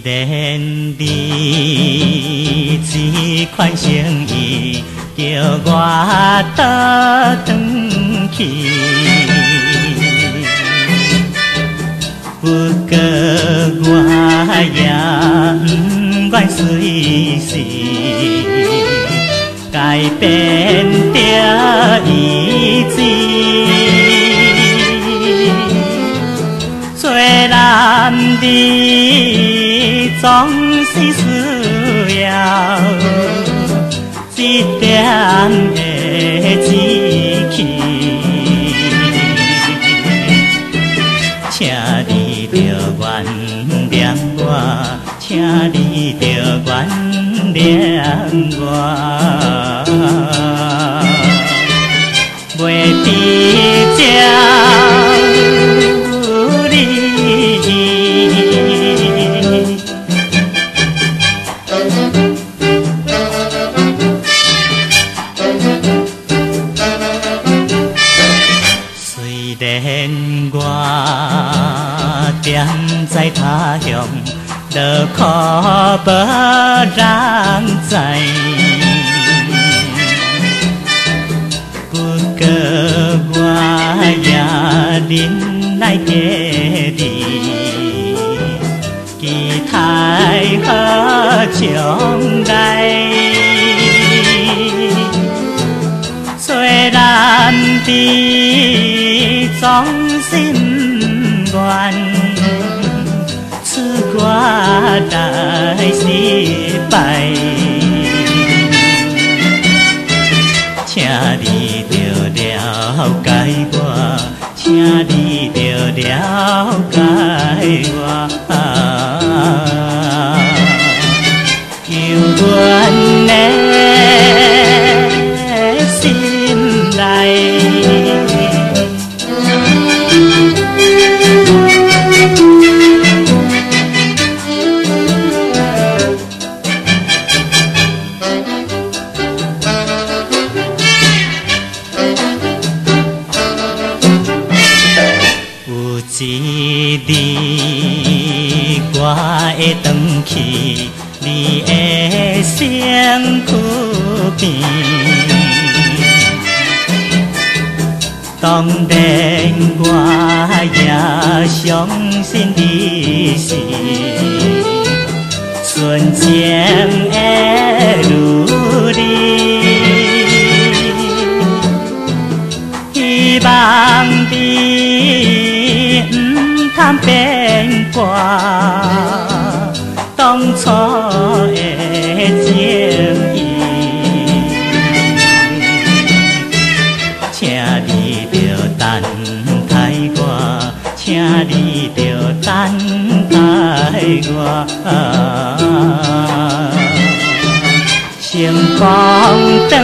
虽然你这款心意，叫我倒转去，不过我也不愿随时改变着意志。虽然你总是需要一点的志气，请你着原谅我，请你着原谅我，袂比这。虽然我踮在他乡，落苦无人知，不过我也忍耐过你，期待好将来。虽然你总是不愿赐我来失败，请你着了解我，请你着了解我，求阮的心内。有一日我会回去你的身躯边，当然我也相信你是纯情的女儿，希望你不通变卦当初的情意，请你着等待我，请你着等待我，成功长。